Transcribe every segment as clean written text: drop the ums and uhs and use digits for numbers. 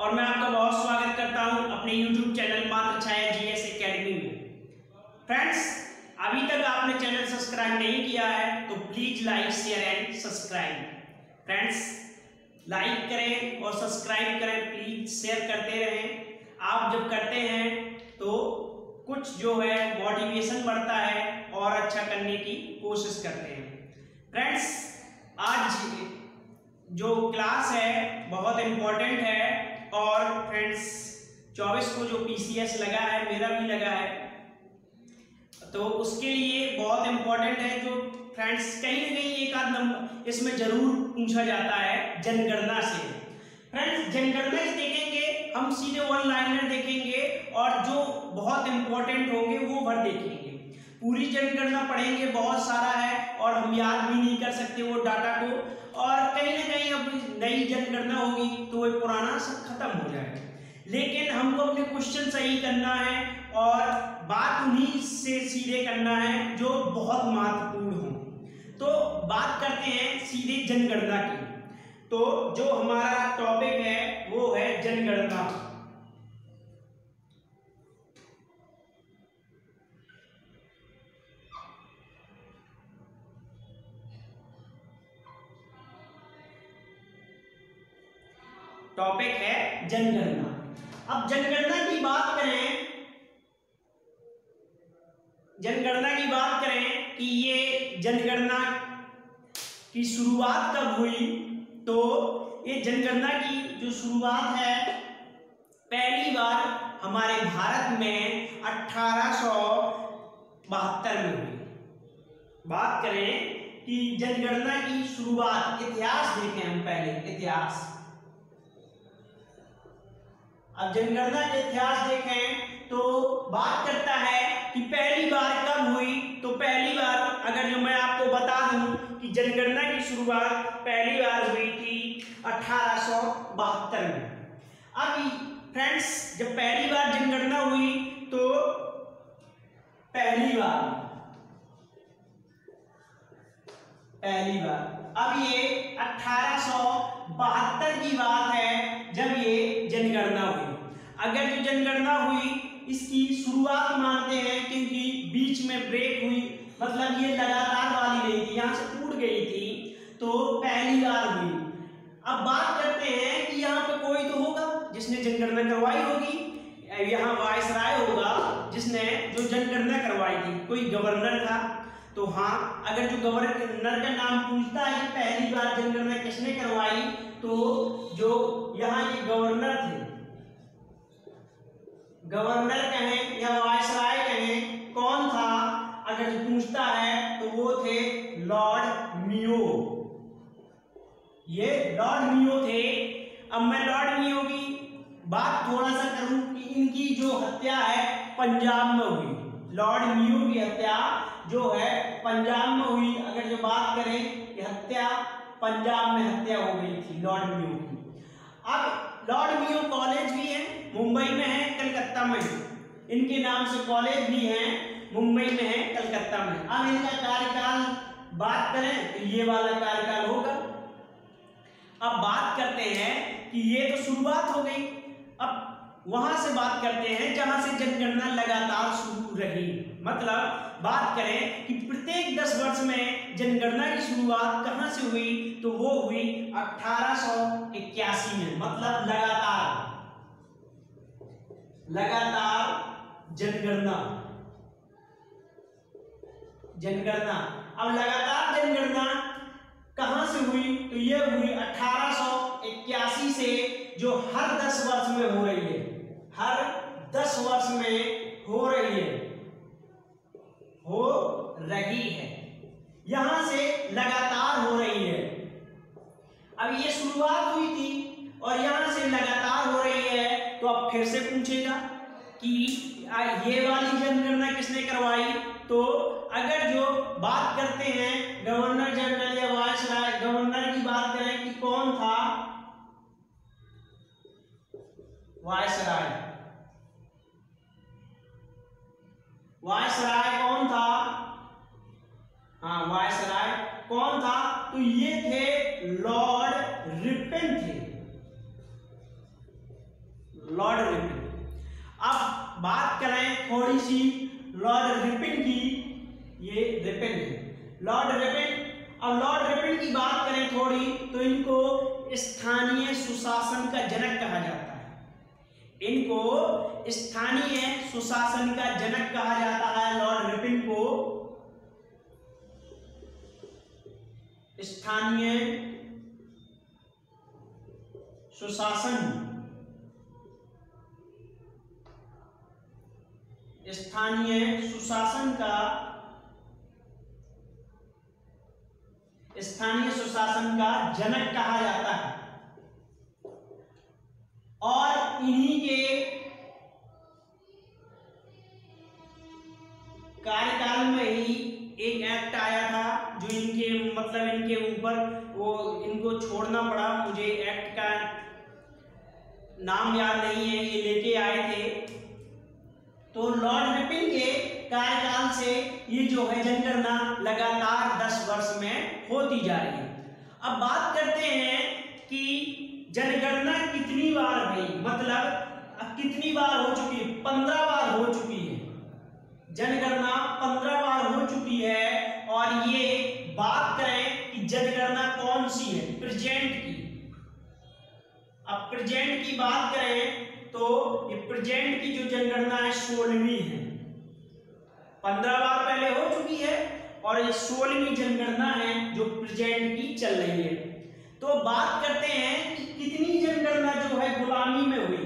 और मैं आपका बहुत स्वागत करता हूं अपने YouTube चैनल मात्र छाया जीएस एकेडमी में। फ्रेंड्स, अभी तक आपने चैनल सब्सक्राइब नहीं किया है तो please like share and subscribe. Friends, like करें और सब्सक्राइब करें, प्लीज शेयर करते रहें। आप जब करते हैं तो कुछ जो है मोटिवेशन बढ़ता है और अच्छा करने की कोशिश करते हैं। फ्रेंड्स, आज जो क्लास है बहुत इम्पोर्टेंट है और फ्रेंड्स 24 को जो पीसीएस लगा है, मेरा भी लगा है, तो उसके लिए बहुत इम्पोर्टेंट है। जो फ्रेंड्स कहीं ना कहीं एक आध नंबर इसमें जरूर पूछा जाता है जनगणना से। फ्रेंड्स, जनगणना देखेंगे हम, सीधे वन लाइनर देखेंगे और जो बहुत इम्पोर्टेंट होंगे वो भर देखेंगे। पूरी जनगणना पढ़ेंगे, बहुत सारा है और हम याद भी नहीं कर सकते वो डाटा को, और कहीं ना कहीं अब नई जनगणना होगी तो वो पुराना सब खत्म हो जाएगा। लेकिन हमको अपने क्वेश्चन सही करना है और बात उन्हीं से सीधे करना है जो बहुत महत्वपूर्ण हो। तो बात करते हैं सीधे जनगणना की। तो जो हमारा टॉपिक है वो है जनगणना। टॉपिक है जनगणना। अब जनगणना की बात करें कि ये जनगणना की शुरुआत कब हुई, तो ये जनगणना की जो शुरुआत है पहली बार हमारे भारत में 1872 में हुई। बात करें कि जनगणना की शुरुआत, इतिहास देखें हम पहले, इतिहास। अब जनगणना के इतिहास देखें तो बात करता है कि पहली बार कब हुई, तो पहली बार अगर जो मैं आपको बता दूं कि जनगणना की शुरुआत पहली बार हुई थी 1872 में। अब फ्रेंड्स, जब पहली बार जनगणना हुई तो पहली बार अब ये 1872 की बात है जब ये जनगणना हुई। अगर जो जनगणना हुई इसकी शुरुआत मानते हैं क्योंकि बीच में ब्रेक हुई, मतलब ये लगातार वाली नहीं थी, यहां से टूट गई थी, तो पहली बार हुई। अब बात करते हैं कि यहाँ पे कोई तो होगा जिसने जनगणना करवाई होगी, यहाँ वायसराय होगा जिसने जो जनगणना करवाई थी। कोई गवर्नर था, तो हाँ, अगर जो गवर्नर का नाम पूछता है कि पहली बार जनगणना किसने करवाई, तो जो यहाँ के गवर्नर थे, गवर्नर कहें या वायसराय कहें, कौन था अगर जो पूछता है तो वो थे लॉर्ड मियो। ये लॉर्ड मियो थे। अब मैं लॉर्ड मियो की बात थोड़ा सा करूं कि इनकी जो हत्या है पंजाब में हुई। लॉर्ड मियो की हत्या जो है पंजाब में हुई। अगर जो बात करें कि हत्या पंजाब में हत्या हो गई थी लॉर्ड मियो की। अब लॉर्ड मियो कॉलेज भी है, मुंबई में है, कलकत्ता में है। इनके नाम से कॉलेज भी है, मुंबई में है, कलकत्ता में। अब इनका कार्यकाल बात करें तो ये वाला कार्यकाल होगा। अब बात करते हैं कि ये तो शुरुआत हो गई। अब वहां से बात करते हैं जहां से जनगणना लगातार शुरू रही। मतलब बात करें कि प्रत्येक 10 वर्ष में जनगणना की शुरुआत कहां से हुई, तो वो हुई 1881 में। मतलब लगातार जनगणना। अब लगातार जनगणना कहां से हुई, तो ये हुई 1881 से, जो हर 10 वर्ष में हो रही है। हर 10 वर्ष में हो रही है, यहां से लगातार हो रही है। अब ये शुरुआत हुई थी और यहां से लगातार हो रही है, तो अब फिर से पूछेगा कि ये वाली जनगणना किसने करवाई। तो अगर जो बात करते हैं गवर्नर जनरल या वायसराय, गवर्नर की बात करें कि कौन था, वायसराय कौन था? हाँ, वायसराय कौन था? तो ये थे लॉर्ड रिपन थे। ये रिपन है, लॉर्ड रिपन। अब लॉर्ड रिपन की बात करें थोड़ी तो इनको स्थानीय सुशासन का जनक कहा जाता है। इनको स्थानीय सुशासन का जनक कहा जाता है। लॉर्ड रिपन को स्थानीय सुशासन, स्थानीय सुशासन का जनक कहा जाता है। और इन्हीं के कार्यकाल में ही एक एक्ट आया था जो इनके ऊपर वो इनको छोड़ना पड़ा। मुझे एक्ट का नाम याद नहीं है, ये लेके आए थे। तो लॉर्ड रिपन के कार्यकाल से ये जो है जनगणना लगातार 10 वर्ष में होती जा रही है। अब बात करते हैं कि जनगणना कितनी बार हुई, मतलब कितनी बार हो चुकी है। 15 बार हो चुकी है जनगणना, 15 बार हो चुकी है। और ये बात करें कि जनगणना कौन सी है, प्रेजेंट की। अब प्रेजेंट की बात करें तो ये प्रेजेंट की जो जनगणना है 16वीं है। 15 बार पहले हो चुकी है और ये 16वीं जनगणना है जो प्रेजेंट की चल रही है। तो बात करते हैं कि कितनी जनगणना जो है गुलामी में हुई,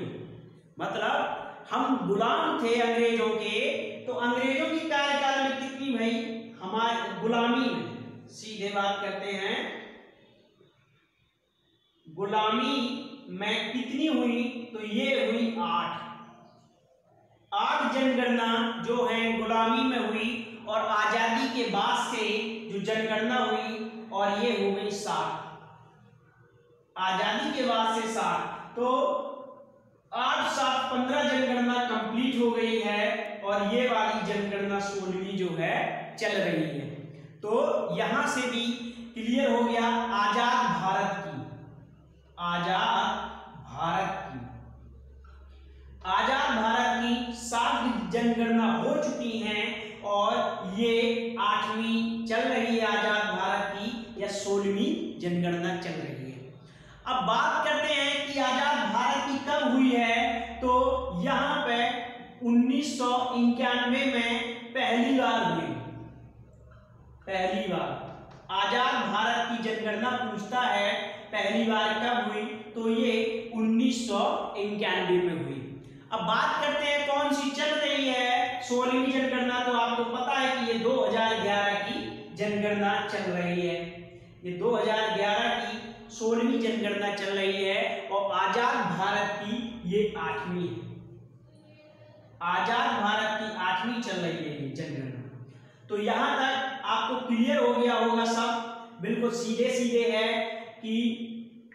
मतलब हम गुलाम थे अंग्रेजों के, तो अंग्रेजों की कार्यकाल में कितनी भाई हमारे गुलामी में। सीधे बात करते हैं, गुलामी में कितनी हुई, तो ये हुई 8 जनगणना जो है गुलामी में हुई। और आजादी के बाद से जो जनगणना हुई और ये हो गई 60, आजादी के बाद से 60। तो 8, 7, 15 जनगणना कंप्लीट हो गई है और ये वाली जनगणना 16वीं जो है चल रही है। तो यहां से भी क्लियर हो गया आजाद भारत की, आजाद भारत की 7 जनगणना हो चुकी हैं और ये 8वीं चल रही है आजाद भारत की, या 16वीं जनगणना चल रही है। अब बात करते हैं कि आजाद भारत की कब हुई है, तो यहां पे 1991 में पहली बार हुई। पहली बार आजाद भारत की जनगणना पूछता है पहली बार कब हुई, तो ये 1991 में हुई। अब बात करते हैं कौन सी चल रही है 16वीं जनगणना। तो आपको पता है कि ये 2011 की जनगणना चल रही है। ये 2011 की 16वीं जनगणना चल रही है और आजाद भारत की ये 8वीं है। आजाद भारत की 8वीं चल रही है ये जनगणना। तो यहां तक आपको क्लियर हो गया होगा सब, बिल्कुल सीधे सीधे है कि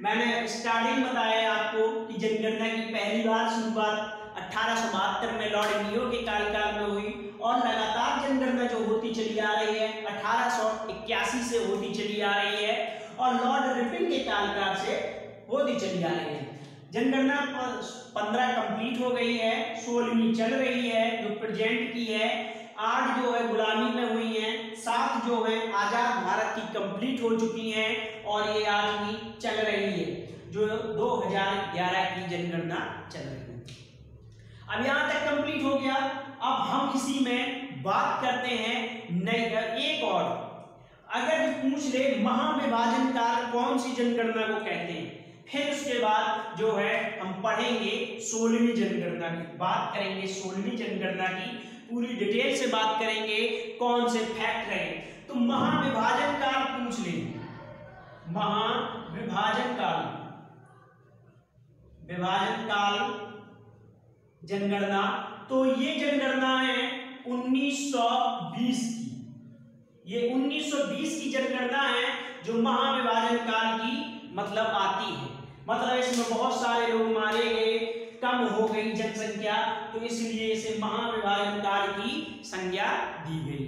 मैंने स्टार्टिंग बताया आपको कि जनगणना की पहली बार शुरुआत 1872 में लॉर्ड लियो के कार्यकाल में हुई और लगातार जनगणना जो होती चली आ रही है 1881 से होती चली आ रही है और लॉर्ड रिपन के कार्यकाल से होती चली आ रही है। जनगणना 15 कंप्लीट हो गई है, 16वीं चल रही है जो प्रेजेंट की है, 8 जो है गुलामी में हुई है, 7 जो है आजाद भारत की कंप्लीट हो चुकी हैं और ये 8वीं चल रही है जो 2011 की जनगणना चल रही है। अब यहां तक कंप्लीट हो गया। अब हम इसी में बात करते हैं एक और, अगर पूछ ले महाविभाजन काल कौन सी जनगणना को कहते हैं, फिर उसके बाद जो है हम पढ़ेंगे 16वीं जनगणना की, बात करेंगे 16वीं जनगणना की, पूरी डिटेल से बात करेंगे कौन से फैक्ट रहे। तो महाविभाजन काल पूछ लेंगे, महाविभाजन काल, विभाजन काल जनगणना, तो ये जनगणना है 1920 की। ये 1920 की जनगणना है जो महाविभाजन काल की मतलब आती है। मतलब इसमें बहुत सारे लोग मारे गए, कम हो गई जनसंख्या, तो इसलिए इसे महाविभाजन काल की संज्ञा दी गई।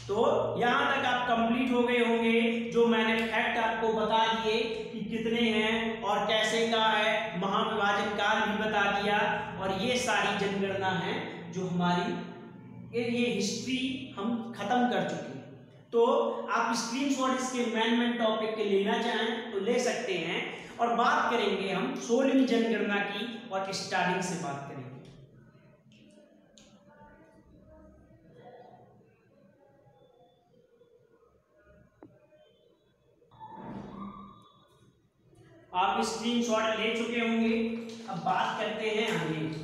तो यहां तक आप कंप्लीट हो गए होंगे, जो मैंने फैक्ट आपको बता दिए कि कितने हैं और कैसे का है, महाविभाजन काल भी बता दिया और ये सारी जनगणना है जो हमारी ये हिस्ट्री हम खत्म कर चुके हैं। तो आप स्क्रीनशॉट इसके मेन टॉपिक के लेना चाहें तो ले सकते हैं। और बात करेंगे हम 16वीं जनगणना की और स्टार्टिंग से बात करेंगे। आप स्क्रीनशॉट ले चुके होंगे। अब बात करते हैं आगे।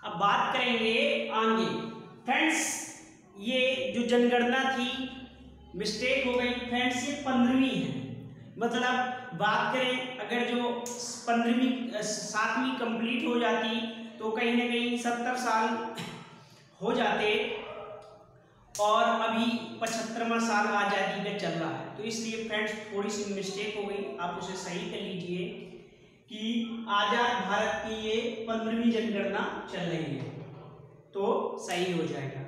अब बात करेंगे आगे। फ्रेंड्स, ये जो जनगणना थी मिस्टेक हो गई फ्रेंड्स, ये 15वीं है। मतलब बात करें अगर जो 15वीं 7वीं कंप्लीट हो जाती तो कहीं ना कहीं 70 साल हो जाते और अभी 75वां साल आज़ादी का चल रहा है। तो इसलिए फ्रेंड्स थोड़ी सी मिस्टेक हो गई, आप उसे सही कर लीजिए कि आज़ाद भारत की ये 15वीं जनगणना चल रही है तो सही हो जाएगा।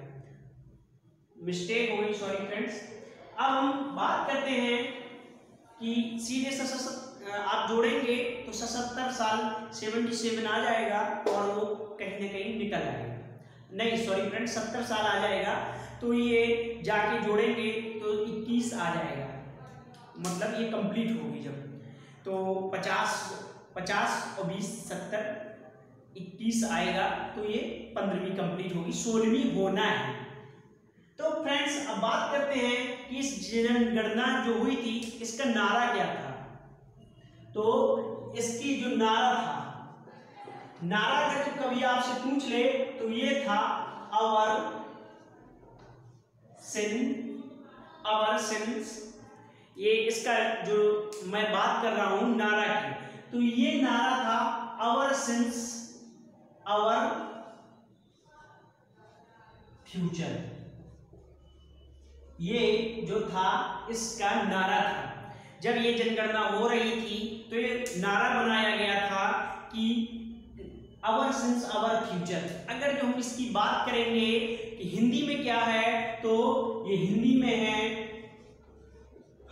मिस्टेक हो गई, सॉरी फ्रेंड्स। अब हम बात करते हैं कि सीधे आप जोड़ेंगे तो 77 साल 77 आ जाएगा और वो कहीं ना कहीं निकल आएगा। नहीं सॉरी फ्रेंड्स, 70 साल आ जाएगा तो ये जाके जोड़ेंगे तो 21 आ जाएगा। मतलब ये कंप्लीट होगी जब, तो 50 और 20 70 21 आएगा तो ये 15वीं कंप्लीट होगी, 16वीं होना है। तो फ्रेंड्स अब बात करते हैं कि इस जनगणना जो हुई थी इसका नारा क्या था। तो इसकी जो नारा था, नारा अगर तो कभी आपसे पूछ ले तो ये था अवर सिंस। ये इसका जो मैं बात कर रहा हूं नारा की, तो ये नारा था अवर सिंस अवर फ्यूचर। ये जो था इसका नारा था। जब ये जनगणना हो रही थी तो ये नारा बनाया गया था कि अवर सिंस अवर फ्यूचर। अगर जो हम इसकी बात करेंगे कि हिंदी में क्या है, तो ये हिंदी में है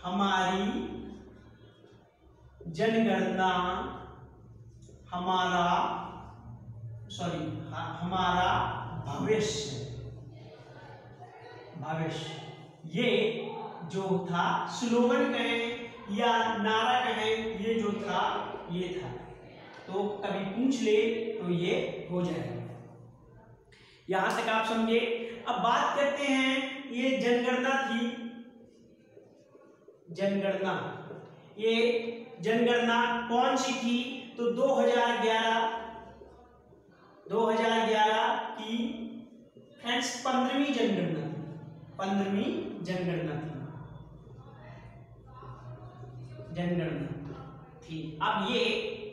हमारी जनगणना हमारा भविष्य। ये जो था स्लोगन कहें या नारा कहें, ये जो था ये था। तो कभी पूछ ले तो ये हो जाएगा। यहां तक आप समझे। अब बात करते हैं ये जनगणना थी, ये जनगणना कौन सी थी, तो 2011 की फ्रेंड्स 15वीं जनगणना थी। अब ये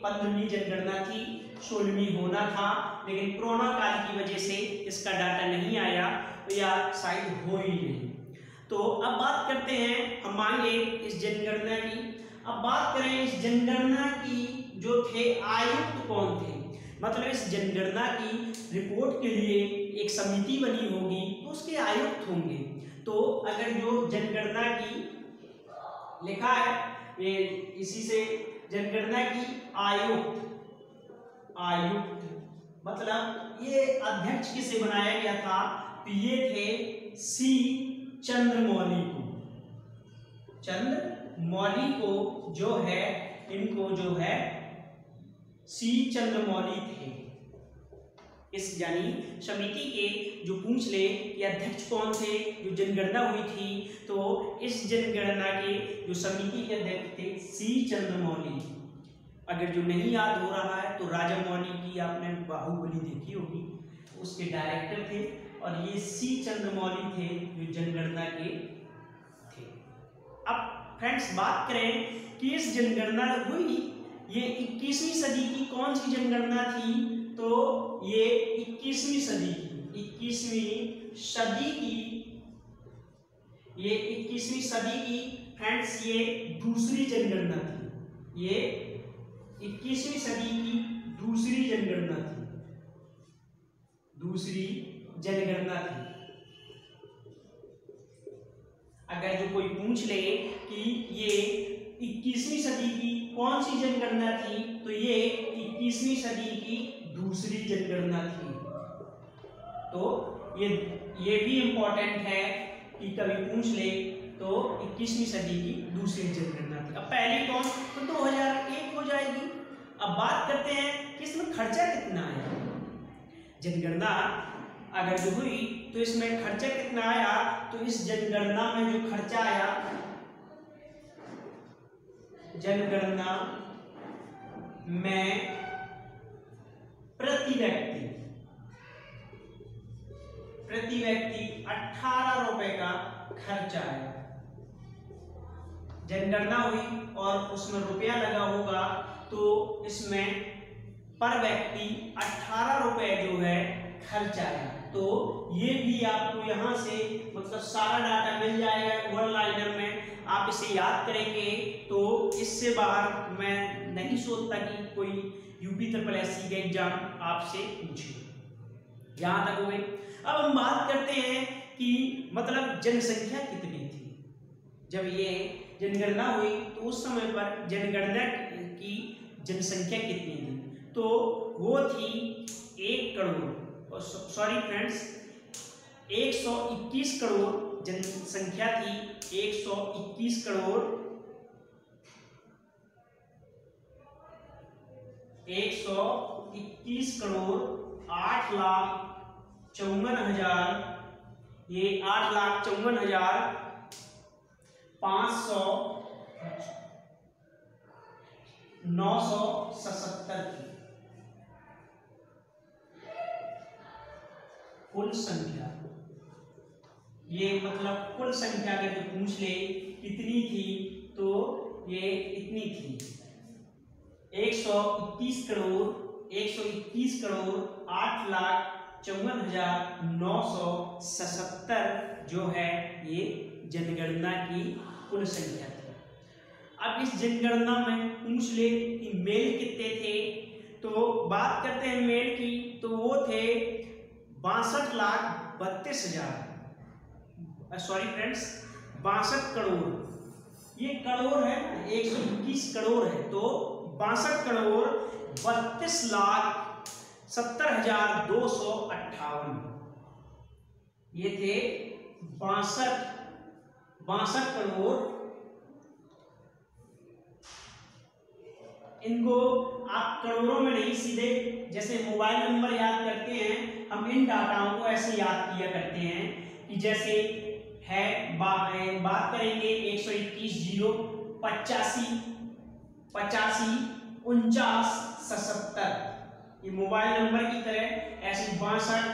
15वीं जनगणना थी, 16वीं होना था, लेकिन कोरोना काल की वजह से इसका डाटा नहीं आया या शायद हो ही नहीं। तो अब बात करते हैं हम आगे इस जनगणना की। अब बात करें इस जनगणना की जो थे आयुक्त कौन थे। मतलब इस जनगणना की रिपोर्ट के लिए एक समिति बनी होगी तो उसके आयुक्त होंगे। तो अगर जो जनगणना की लिखा है ये इसी से जनगणना की आयुक्त मतलब ये अध्यक्ष किसे बनाया गया था, तो ये थे सी चंद्रमौली को जो है, इनको जो है सी चंद्रमौली थे। इस यानी समिति के जो पूछ ले कि अध्यक्ष कौन थे, जो जनगणना हुई थी, तो इस जनगणना के जो समिति के अध्यक्ष थे सी चंद्रमौली। अगर जो नहीं याद हो रहा है तो राजा मौली की आपने बाहुबली देखी होगी, उसके डायरेक्टर थे और ये सी चंद्रमौली थे जो जनगणना के थे। अब फ्रेंड्स बात करें कि इस जनगणना हुई, ये 21वीं सदी की कौन सी जनगणना थी, तो ये 21वीं सदी की फ्रेंड्स ये दूसरी जनगणना थी। ये 21वीं सदी की दूसरी जनगणना थी। अगर जो कोई पूछ ले कि ये 21वीं सदी की कौन सी जनगणना थी, तो ये 21वीं सदी की दूसरी जनगणना थी। तो ये भी इंपॉर्टेंट है कि कभी पूछ ले तो 21वीं सदी की दूसरी जनगणना थी। अब पहली कौन, तो 2001 हो जाएगी। अब बात करते हैं कि इसमें खर्चा कितना आया। जनगणना अगर जो हुई तो इसमें खर्चा कितना आया, तो इस जनगणना में जो खर्चा आया, जनगणना में प्रति व्यक्ति 18 रुपए का खर्चा आया। जनगणना हुई और उसमें रुपया लगा होगा, तो इसमें पर व्यक्ति 18 रुपए जो है खर्चा आया। तो ये भी आपको यहाँ से मतलब सारा डाटा मिल जाएगा वन लाइनर में, आप इसे याद करेंगे तो इससे बाहर मैं नहीं सोचता कि कोई UPSSC का एग्जाम आपसे पूछे। यहाँ तक हो गई। अब हम बात करते हैं कि मतलब जनसंख्या कितनी थी। जब ये जनगणना हुई तो उस समय पर जनगणना की जनसंख्या कितनी थी, तो वो थी 1 करोड़, सॉरी फ्रेंड्स 121 करोड़ जनसंख्या थी। 121 करोड़ 121 करोड़ 8,54,000, ये 8,54,500 की कुल संख्या। ये मतलब कुल संख्या अगर जो पूछ ले कितनी थी, तो ये इतनी थी 121 करोड़ 8,54,977 जो है ये जनगणना की कुल संख्या थी। अब इस जनगणना में पूछ ले कि मेल कितने थे, तो बात करते हैं मेल की, तो वो थे 62,32,000, सॉरी फ्रेंड्स 62 करोड़, ये करोड़ है 121 करोड़ है, तो 62 करोड़ 32,70,258 ये थे 62 करोड़। इनको आप करोड़ों में नहीं, सीधे जैसे मोबाइल नंबर याद करते हैं हम, इन डाटाओं को ऐसे याद किया करते हैं कि जैसे है बात करेंगे 121 0 85 85 49 77, ये मोबाइल नंबर की तरह ऐसे 62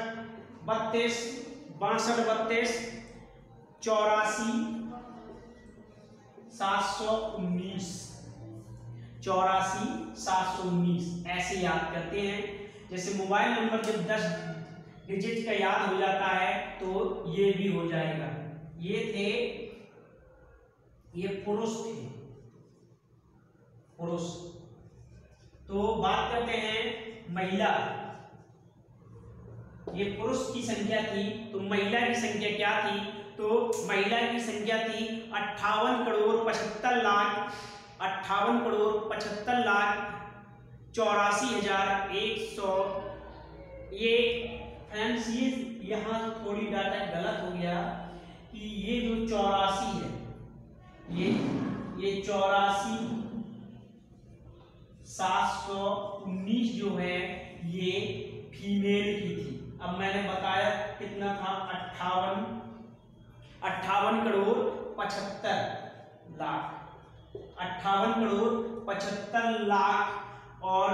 32 62 32 84 719 84 719 ऐसे याद करते हैं। जैसे मोबाइल नंबर जब 10 डिजिट का याद हो जाता है तो ये भी हो जाएगा। ये थे, ये पुरुष थे, पुरुष। तो बात करते हैं महिला, ये पुरुष की संख्या थी, तो महिला की संख्या क्या थी, तो महिला की संख्या थी 58 करोड़ 75 लाख 58 करोड़ 75 लाख 84,100। ये फ्रेंड्स ये यहाँ थोड़ी डाटा गलत हो गया कि ये जो 84 है, ये 84,719 जो है ये फीमेल की थी। अब मैंने बताया कितना था, 58 करोड़ 75 लाख 58 करोड़ 75 लाख और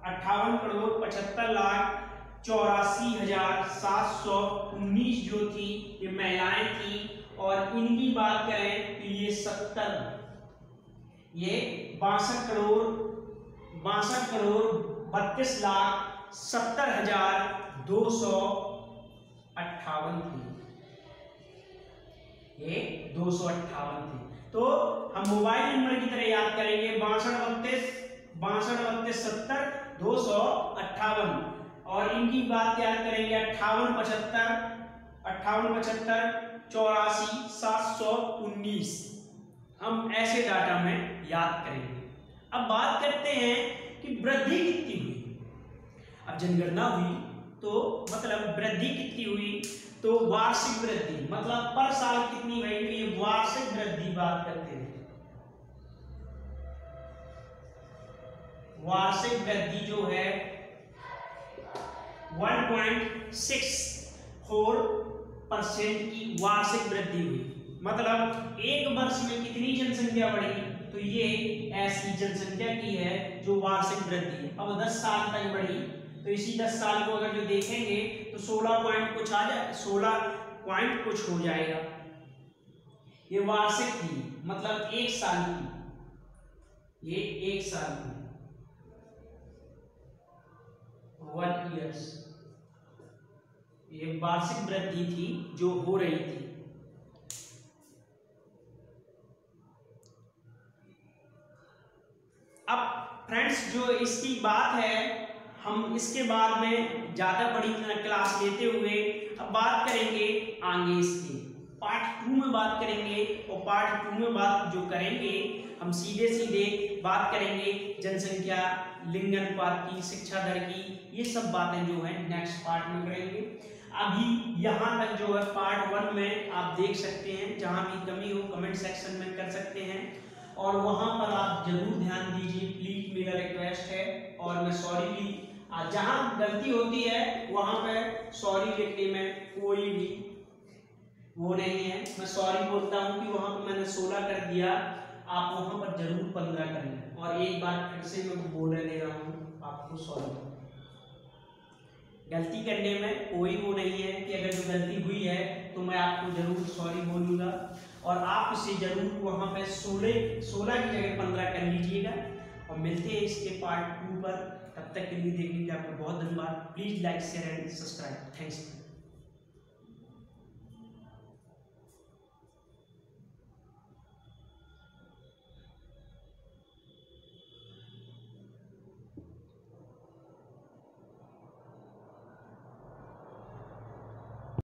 58 करोड़ 75 लाख 84,719 जो थी ये महिलाएं थी। और इनकी बात करें तो ये 62 करोड़ 32 लाख 70,258 थी, ये 258 थी। तो हम मोबाइल नंबर की तरह याद करेंगे 62 70 258, और इनकी बात याद करेंगे 58 75 84,719 हम ऐसे डाटा में याद करेंगे। अब बात करते हैं कि वृद्धि कितनी हुई। अब जनगणना हुई तो मतलब वृद्धि कितनी हुई, तो वार्षिक वृद्धि मतलब पर साल कितनी हुई, तो ये वार्षिक वृद्धि बात करते हैं। वार्षिक वृद्धि जो है 1.64% की वार्षिक वृद्धि हुई। मतलब एक वर्ष में कितनी जनसंख्या बढ़ी, तो ये ऐसी जनसंख्या की है जो वार्षिक वृद्धि है। अब 10 साल तक बढ़ी तो इसी 10 साल को अगर जो देखेंगे तो 16 पॉइंट कुछ आ जाए, 16 पॉइंट कुछ हो जाएगा। ये वार्षिक थी, मतलब एक साल की, ये एक साल की 1 ईयर्स, ये वार्षिक वृद्धि थी जो हो रही थी। अब फ्रेंड्स जो इसकी बात है, हम इसके बाद में ज्यादा बड़ी क्लास लेते हुए अब बात करेंगे आगे इसकी पार्ट 2 में बात करेंगे। और पार्ट 2 में बात जो करेंगे हम सीधे सीधे बात करेंगे जनसंख्या, लिंग अनुपात की, शिक्षा दर की, ये सब बातें जो है नेक्स्ट पार्ट में करेंगे। अभी यहाँ तक जो है पार्ट 1 में आप देख सकते हैं, जहाँ भी कमी हो कमेंट सेक्शन में कर सकते हैं और वहाँ पर आप जरूर ध्यान दीजिए, प्लीज मेरा रिक्वेस्ट है। और मैं सॉरी भी, जहाँ गलती होती है वहाँ पे सॉरी लिखने में कोई भी वो नहीं है, मैं सॉरी बोलता हूँ कि वहाँ पे मैंने 16 कर दिया, आप वहाँ पर जरूर 15 कर लें। और एक बार फिर से मैं बोलने दे रहा हूँ आपको सॉरी। गलती करने में कोई वो नहीं है कि अगर जो गलती हुई है तो मैं आपको जरूर सॉरी बोलूँगा और आप इसे जरूर वहाँ पे 16 की जगह 15 कर लीजिएगा। और मिलते हैं इसके पार्ट 2 पर, तब तक के लिए देखने के लिए आपको बहुत धन्यवाद। Please like share and subscribe. Thanks.